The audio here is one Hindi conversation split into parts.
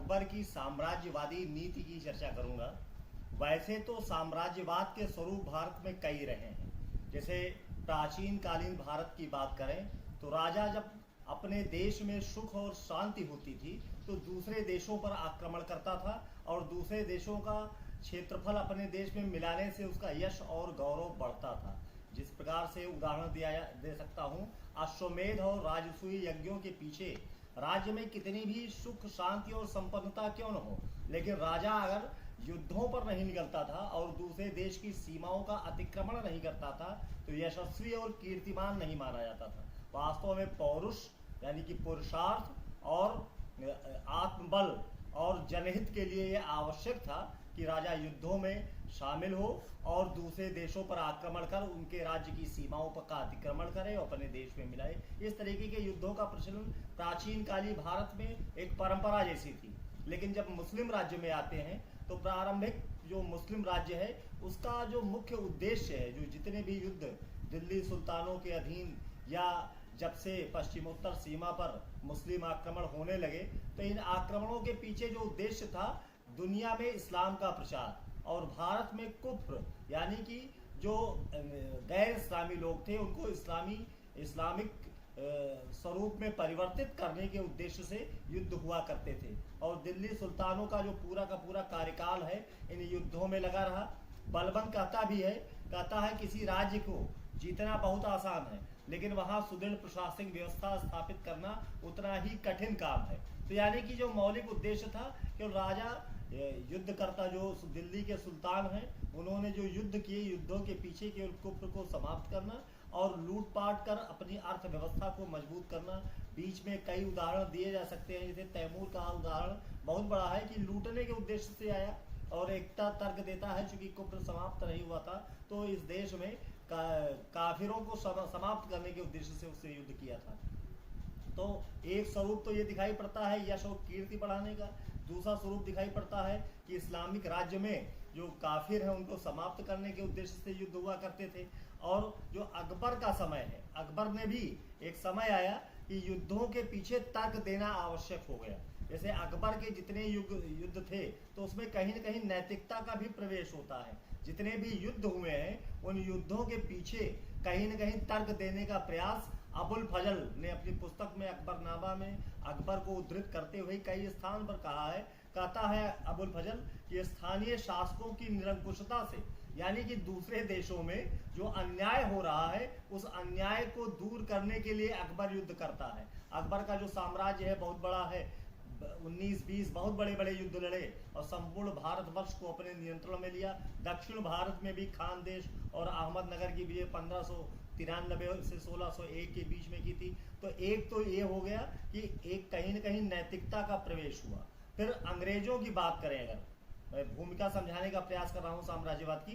अकबर की साम्राज्यवादी नीति की चर्चा करूंगा। वैसे तो साम्राज्यवाद के स्वरूप भारत में कई रहे हैं। जैसे प्राचीन कालीन भारत की बात करें तो राजा जब अपने देश में सुख और शांति होती थी तो दूसरे देशों पर आक्रमण करता था और दूसरे देशों का क्षेत्रफल अपने देश में मिलाने से उसका यश और गौरव बढ़ता था। जिस प्रकार से उदाहरण दे सकता हूँ, अश्वमेध और राजसूय यज्ञों के पीछे राज्य में कितनी भी सुख शांति और संपन्नता क्यों न हो, लेकिन राजा अगर युद्धों पर नहीं निकलता था और दूसरे देश की सीमाओं का अतिक्रमण नहीं करता था तो यशस्वी और कीर्तिमान नहीं माना जाता था। वास्तव में पौरुष यानी कि पुरुषार्थ और आत्मबल और जनहित के लिए यह आवश्यक था कि राजा युद्धों में शामिल हो और दूसरे देशों पर आक्रमण कर उनके राज्य की सीमाओं पर का अतिक्रमण करे और अपने देश में मिलाए। इस तरीके के युद्धों का प्रचलन प्राचीन काली भारत में एक परंपरा जैसी थी। लेकिन जब मुस्लिम राज्य में आते हैं तो प्रारंभिक जो मुस्लिम राज्य है उसका जो मुख्य उद्देश्य है, जो जितने भी युद्ध दिल्ली सुल्तानों के अधीन या जब से पश्चिमोत्तर सीमा पर मुस्लिम आक्रमण होने लगे तो इन आक्रमणों के पीछे जो उद्देश्य था दुनिया में इस्लाम का प्रचार और भारत में कुफ्र यानी कि जो गैर इस्लामी लोग थे उनको इस्लामिक स्वरूप में परिवर्तित करने के उद्देश्य से युद्ध हुआ करते थे। और दिल्ली सुल्तानों का जो पूरा का पूरा कार्यकाल है इन युद्धों में लगा रहा। बलबन कहता है किसी राज्य को जीतना बहुत आसान है लेकिन वहां सुदृढ़ प्रशासनिक व्यवस्था स्थापित करना उतना ही कठिन काम है। तो यानी कि जो मौलिक उद्देश्य था कि राजा युद्ध करता, जो दिल्ली के सुल्तान हैं उन्होंने जो युद्ध किए, युद्धों के पीछे केवल कुफ्र को समाप्त करना और लूटपाट कर अपनी अर्थव्यवस्था को मजबूत करना। बीच में कई उदाहरण दिए जा सकते हैं, जैसे तैमूर का उदाहरण बहुत बड़ा है कि लूटने के उद्देश्य से आया और एकता तर्क देता है चूंकि कुफ्र समाप्त नहीं हुआ था तो इस देश में काफिरों को समाप्त करने के उद्देश्य से उससे युद्ध किया था। तो एक स्वरूप तो ये दिखाई पड़ता है यश और कीर्ति बढ़ाने का। दूसरा स्वरूप दिखाई पड़ता है कि इस्लामिक राज्य में जो काफिर हैं उनको समाप्त करने के उद्देश्य से युद्ध हुआ करते थे। और जो अकबर का समय है, अकबर ने भी एक समय आया कि युद्धों के पीछे तर्क देना आवश्यक हो गया। जैसे अकबर के जितने युद्ध थे तो उसमें कहीं न कहीं नैतिकता का भी प्रवेश होता है। जितने भी युद्ध हुए हैं उन युद्धों के पीछे कहीं न कहीं तर्क देने का प्रयास अबुल फजल ने अपनी पुस्तक में अकबरनामा में अकबर को उद्धृत करते हुए कई स्थान पर कहता है अबुल फजल कि स्थानीय शासकों की निरंकुशता से यानी कि दूसरे देशों में जो अन्याय हो रहा है उस अन्याय को दूर करने के लिए अकबर युद्ध करता है। अकबर का जो साम्राज्य है बहुत बड़ा है, 19-20 बहुत बड़े बड़े युद्ध लड़े और संपूर्ण भारतवर्ष को अपने नियंत्रण में लिया। दक्षिण भारत में भी खानदेश और अहमदनगर की विजय 1593 से 1601 के बीच में की थी। तो एक तो ये हो गया कि एक कहीं न कहीं नैतिकता का प्रवेश हुआ। फिर अंग्रेजों की बात करें, अगर मैं भूमिका समझाने का प्रयास कर रहा हूँ साम्राज्यवाद की,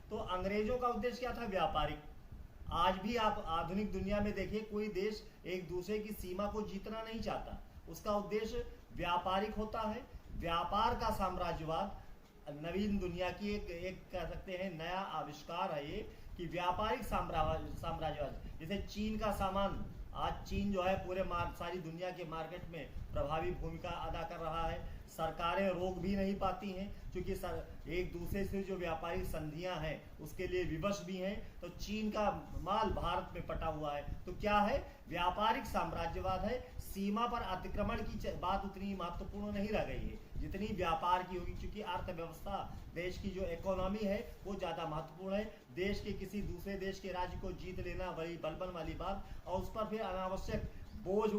तो अंग्रेजों का उद्देश्य क्या था? व्यापारिक। आज भी आप आधुनिक दुनिया में देखिए कोई देश एक दूसरे की सीमा को जीतना नहीं चाहता, उसका उद्देश्य व्यापारिक होता है। व्यापार का साम्राज्यवाद नवीन दुनिया की एक कह सकते हैं नया आविष्कार है ये कि व्यापारिक साम्राज्यवाद। जैसे चीन का सामान, आज चीन जो है पूरे सारी दुनिया के मार्केट में प्रभावी भूमिका अदा कर रहा है। सरकारें रोक भी नहीं पाती हैं क्योंकि एक दूसरे से जो व्यापारिक संधियां हैं उसके लिए विवश भी हैं। तो चीन का माल भारत में पटा हुआ है। तो क्या है? व्यापारिक साम्राज्यवाद है। सीमा पर अतिक्रमण की बात उतनी महत्वपूर्ण नहीं रह गई है जितनी व्यापार की होगी, क्योंकि अर्थव्यवस्था देश की जो इकोनॉमी है वो ज्यादा महत्वपूर्ण है। देश के किसी दूसरे देश के राज्य को जीत लेना बड़ी बलबन वाली बात और उस पर फिर अनावश्यक बोझ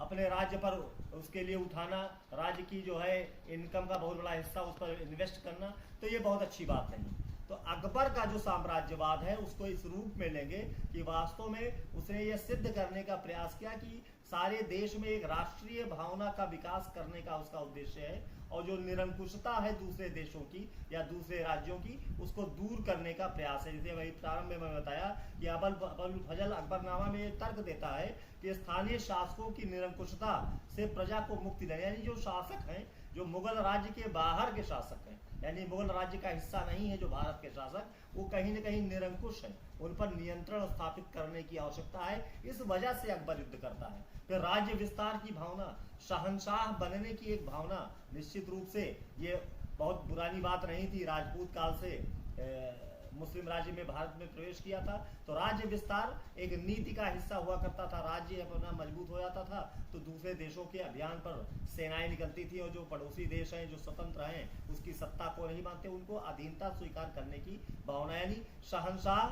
अपने राज्य पर उसके लिए उठाना, राज्य की जो है इनकम का बहुत बड़ा हिस्सा उस पर इन्वेस्ट करना, तो ये बहुत अच्छी बात नहीं। तो अकबर का जो साम्राज्यवाद है उसको इस रूप में लेंगे कि वास्तव में उसने ये सिद्ध करने का प्रयास किया कि सारे देश में एक राष्ट्रीय भावना का विकास करने का उसका उद्देश्य है और जो निरंकुशता है दूसरे देशों की या दूसरे राज्यों की उसको दूर करने का प्रयास है। जैसे वही प्रारंभ में मैं बताया कि अबुल फजल अकबरनामा में तर्क देता है कि स्थानीय शासकों की निरंकुशता से प्रजा को मुक्ति देना, यानी जो शासक हैं, जो मुगल राज्य के बाहर के शासक हैं, यानी मुगल राज्य का हिस्सा नहीं है जो भारत के शासक, वो कहीं न कहीं निरंकुश हैं, उन पर नियंत्रण स्थापित करने की आवश्यकता है। इस वजह से अकबर युद्ध करता है। फिर राज्य विस्तार की भावना, शहंशाह बनने की एक भावना, निश्चित रूप से ये बहुत पुरानी बात नहीं थी। राजपूत काल से मुस्लिम राज्य में भारत में प्रवेश किया था, तो राज्य विस्तार एक नीति का हिस्सा हुआ करता था। राज्य अपना मजबूत हो जाता था तो दूसरे देशों के अभियान पर सेनाएं निकलती थी, और जो पड़ोसी देश हैं, जो स्वतंत्र हैं, उसकी सत्ता को नहीं मानते, उनको अधीनता स्वीकार करने की भावना, यानी शहंशाह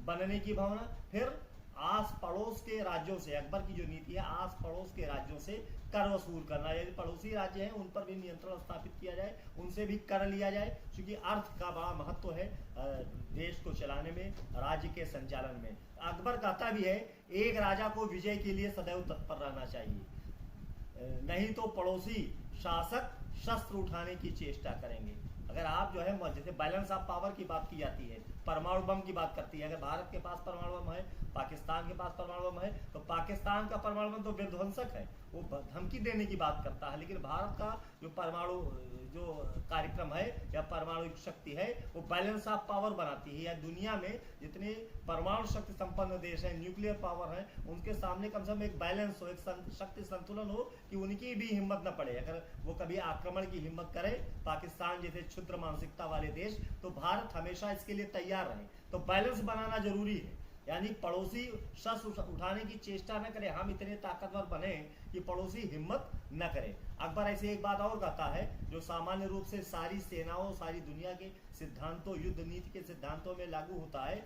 बनने की भावना। फिर आस पड़ोस के राज्यों से, अकबर की जो नीति है, आस पड़ोस के राज्यों से कर वसूल करना, यदि पड़ोसी राज्य हैं उन पर भी नियंत्रण स्थापित किया जाए, उनसे भी कर लिया जाए, क्योंकि अर्थ का बड़ा महत्व है देश को चलाने में, राज्य के संचालन में। अकबर कहता भी है, एक राजा को विजय के लिए सदैव तत्पर रहना चाहिए, नहीं तो पड़ोसी शासक शस्त्र उठाने की चेष्टा करेंगे। अगर आप जो है, जैसे बैलेंस ऑफ पावर की बात की जाती है, परमाणु बम की बात करती है, अगर भारत के पास परमाणु बम है, पाकिस्तान के पास परमाणु बम है, तो पाकिस्तान का परमाणु बम तो विध्वंसक है, वो धमकी देने की बात करता है, लेकिन भारत का जो परमाणु जो कार्यक्रम है या परमाणु शक्ति है, वो बैलेंस ऑफ पावर बनाती है। या दुनिया में जितने परमाणु शक्ति संपन्न देश हैं, न्यूक्लियर पावर हैं, उनके सामने कम से कम एक बैलेंस हो, एक शक्ति संतुलन हो, कि उनकी भी हिम्मत न पड़े। अगर वो कभी आक्रमण की हिम्मत करे, पाकिस्तान जैसे क्षुद्र मानसिकता वाले देश, तो भारत हमेशा इसके लिए तैयार रहे। तो बैलेंस बनाना जरूरी है, यानी पड़ोसी शस्त्र उठाने की चेष्टा न करे, हम इतने ताकतवर बने कि पड़ोसी हिम्मत न करे। अकबर ऐसे एक बात और कहता है, जो सामान्य रूप से सारी सेनाओं, सारी दुनिया के सिद्धांतों, युद्ध नीति के सिद्धांतों में लागू होता है,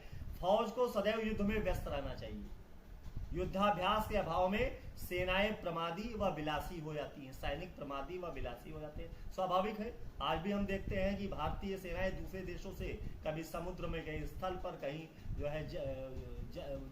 फौज को सदैव युद्ध में व्यस्त रहना चाहिए। युद्धाभ्यास के अभाव में सेनाएं प्रमादी व विलासी हो जाती हैं, सैनिक प्रमादी व विलासी हो जाते हैं, स्वाभाविक है। आज भी हम देखते हैं कि भारतीय सेनाएं दूसरे देशों से कभी समुद्र में, कहीं स्थल पर, कहीं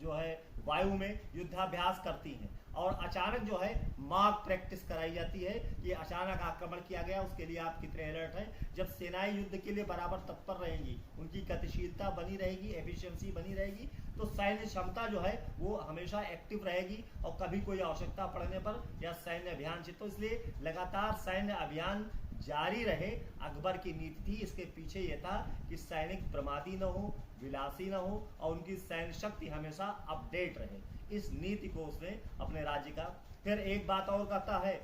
जो है वायु में युद्धाभ्यास करती हैं, और अचानक जो है मॉक प्रैक्टिस कराई जाती है कि अचानक आक्रमण किया गया, उसके लिए आप कितने अलर्ट हैं। जब सेनाएं युद्ध के लिए बराबर तत्पर रहेंगी, उनकी गतिशीलता बनी रहेगी, एफिशिएंसी बनी रहेगी, तो सैन्य क्षमता जो है वो हमेशा एक्टिव रहेगी, और कभी कोई आवश्यकता पड़ने पर या सैन्य अभियान से, तो इसलिए लगातार सैन्य अभियान जारी रहे, अकबर की नीति थी। इसके पीछे ये था कि सैनिक प्रमादी न हो, विलासी न हो, और उनकी सैन्य शक्ति हमेशा अपडेट रहे। इस नीति को उसने अपने राज्य का। फिर एक बात और कहता है,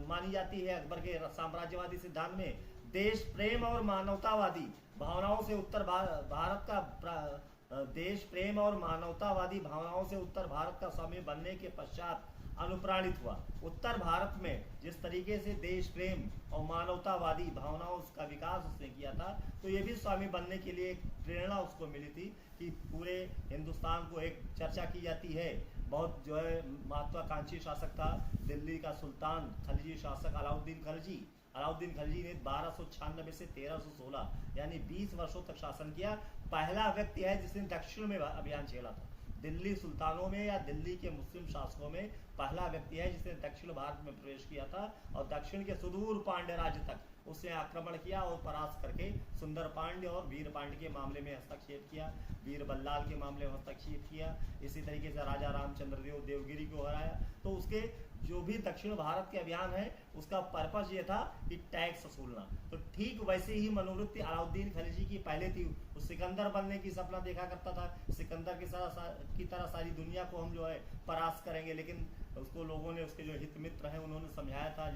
मानी जाती है अकबर के साम्राज्यवादी सिद्धांत में, देश प्रेम और मानवतावादी भावनाओं से उत्तर भारत का देश प्रेम और मानवतावादी भावनाओं से उत्तर भारत का स्वामी बनने के पश्चात अनुप्राणित हुआ। उत्तर भारत में जिस तरीके से देश प्रेम और मानवतावादी भावनाओं का विकास उसने किया था, तो ये भी स्वामी बनने के लिए एक प्रेरणा उसको मिली थी कि पूरे हिंदुस्तान को, एक चर्चा की जाती है, बहुत जो है महत्वाकांक्षी शासक था दिल्ली का सुल्तान खलजी शासक अलाउद्दीन खलजी। अलाउद्दीन खलजी ने 1296 से 1316 यानी 20 वर्षों तक शासन किया। पहला व्यक्ति है जिसने दक्षिण में अभियान छेड़ा था। दिल्ली सुल्तानों में या दिल्ली के मुस्लिम शासकों में पहला व्यक्ति है जिसने दक्षिण भारत में प्रवेश किया था, और दक्षिण के सुदूर पांड्य राज्य तक उसने आक्रमण किया और परास्त करके सुंदर पांड्य और वीर पांड्य के मामले में हस्तक्षेप किया, वीर बल्लाल के मामले में हस्तक्षेप किया, इसी तरीके से राजा रामचंद्र देव देवगिरी को हराया। तो उसके जो भी दक्षिण भारत के अभियान है, उसका पर्पस ये था कि टैक्स वसूलना। तो ठीक वैसे ही मनोवृत्ति अलाउद्दीन खलजी की पहले थी। वो सिकंदर बनने की सपना देखा करता था, सिकंदर की तरह सारी दुनिया को हम जो है परास्त करेंगे, लेकिन उसको लोगों ने, उसके जो हित मित्र हैं, उन्होंने समझाया था,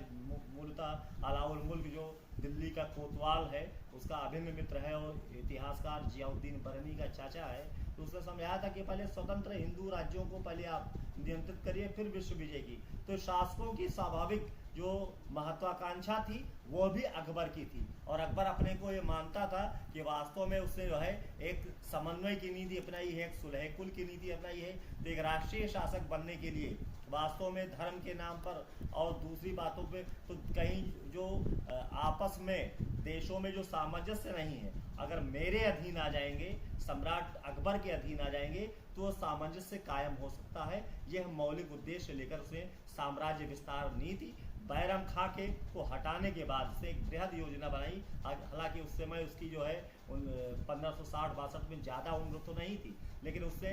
मूलतः अलाउल मुल्क जो दिल्ली का कोतवाल है उसका अभिन्न मित्र है और इतिहासकार जियाउद्दीन बरनी का चाचा है, तो उसने समझाया था कि पहले स्वतंत्र हिंदू राज्यों को पहले आप नियंत्रित करिए, फिर विश्व विजय की। तो शासकों की स्वाभाविक जो महत्वाकांक्षा थी वो भी अकबर की थी, और अकबर अपने को ये मानता था कि वास्तव में उसने जो है एक समन्वय की नीति अपनाई है, एक सुलह कुल की नीति अपनाई है। तो एक राष्ट्रीय शासक बनने के लिए वास्तव में धर्म के नाम पर और दूसरी बातों पे, तो कहीं जो आपस में देशों में जो सामंजस्य नहीं है, अगर मेरे अधीन आ जाएंगे, सम्राट अकबर के अधीन आ जाएंगे, तो सामंजस्य कायम हो सकता है। यह मौलिक उद्देश्य लेकर उसने साम्राज्य विस्तार नीति बैरम खां के को हटाने के बाद से एक बृहद योजना बनाई। हालांकि उस समय उसकी जो है 1560-62 में ज़्यादा उम्र तो नहीं थी, लेकिन उसने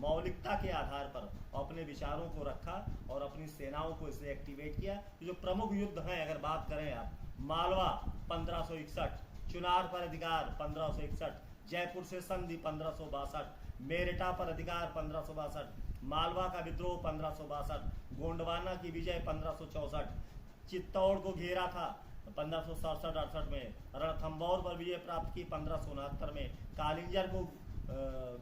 मौलिकता के आधार पर अपने विचारों को रखा और अपनी सेनाओं को इससे एक्टिवेट किया। जो प्रमुख युद्ध हैं अगर बात करें आप, मालवा 1561, चुनार पर अधिकार 1561, जयपुर से संधि 1562, मेरठा पर अधिकार 1562, मालवा का विद्रोह 1562, गोंडवाना की विजय 1564, चित्तौड़ को घेरा था 1567-68 में, रणथंभौर पर विजय प्राप्त की 1569 में, कालिंजर को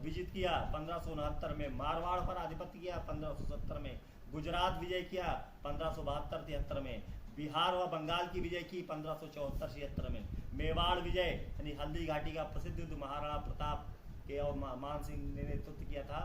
विजित किया 1569 में, मारवाड़ पर आधिपत्य किया 1570 में, गुजरात विजय किया 1572-73 में, बिहार व बंगाल की विजय की 1574-76 में, मेवाड़ विजय यानी हल्दी घाटी का प्रसिद्ध युद्ध महाराणा प्रताप के और मान सिंह ने नेतृत्व किया था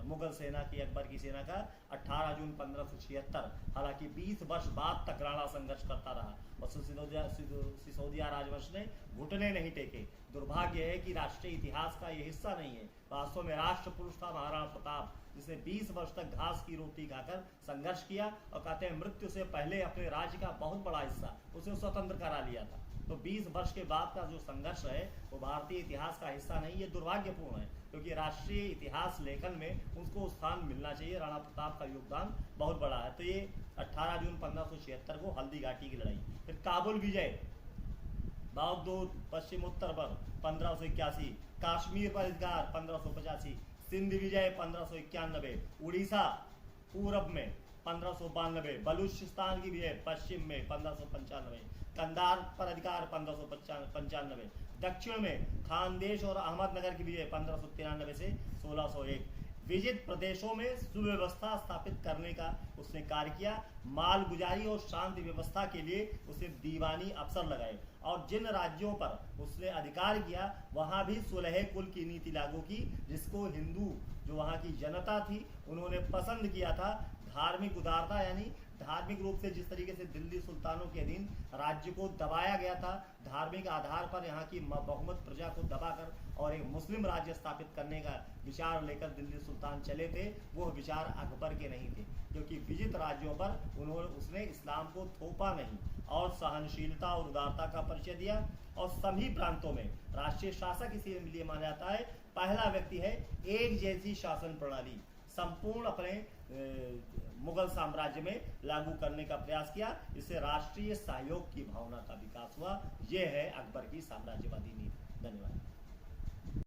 मुगल सेना की, अकबर की सेना का 18 जून 1576। हालांकि 20 वर्ष बाद तक राणा संघर्ष करता रहा और सिसोदिया राजवंश ने घुटने नहीं टेके। दुर्भाग्य है कि राष्ट्रीय इतिहास का ये हिस्सा नहीं है। वास्तव में राष्ट्र पुरुष था महाराणा प्रताप, जिसने 20 वर्ष तक घास की रोटी खाकर संघर्ष किया और कहते हैं मृत्यु से पहले अपने राज्य का बहुत बड़ा हिस्सा उसे स्वतंत्र करा लिया था। तो 20 वर्ष के बाद का जो संघर्ष है वो भारतीय इतिहास का हिस्सा नहीं, ये दुर्भाग्यपूर्ण है, क्योंकि राष्ट्रीय इतिहास लेखन में उसको स्थान मिलना चाहिए। राणा प्रताप का योगदान बहुत बड़ा है। तो ये 18 जून 1576 को हल्दी घाटी की लड़ाई। फिर काबुल विजय, बागदूर पश्चिम उत्तर पर 1581, कश्मीर पर अधिकार 1585, सिंध विजय 1591, उड़ीसा पूरब में 1592, बलूचिस्तान की विजय पश्चिम में 1595, कंधार पर अधिकार 1595, दक्षिण में खानदेश और अहमदनगर की विजय 1593 से 1601। विजित प्रदेशों में सुव्यवस्था स्थापित करने का उसने कार्य किया। मालगुजारी और शांति व्यवस्था के लिए उसने दीवानी अफसर लगाए और जिन राज्यों पर उसने अधिकार किया वहां भी सुलह कुल की नीति लागू की, जिसको हिंदू जो वहां की जनता थी उन्होंने पसंद किया था। धार्मिक उदारता यानी धार्मिक रूप से जिस तरीके से दिल्ली सुल्तानों के अधीन राज्य को दबाया गया था, धार्मिक आधार पर यहाँ की बहुमत प्रजा को दबाकर और एक मुस्लिम राज्य स्थापित करने का विचार लेकर दिल्ली सुल्तान चले थे, वो विचार अकबर के नहीं थे, क्योंकि विजित राज्यों पर उसने इस्लाम को थोपा नहीं और सहनशीलता और उदारता का परिचय दिया। और सभी प्रांतों में राष्ट्रीय शासक इसीलिए माना जाता है, पहला व्यक्ति है एक जैसी शासन प्रणाली संपूर्ण अपने मुगल साम्राज्य में लागू करने का प्रयास किया। इससे राष्ट्रीय सहयोग की भावना का विकास हुआ। यह है अकबर की साम्राज्यवादी नीति। धन्यवाद।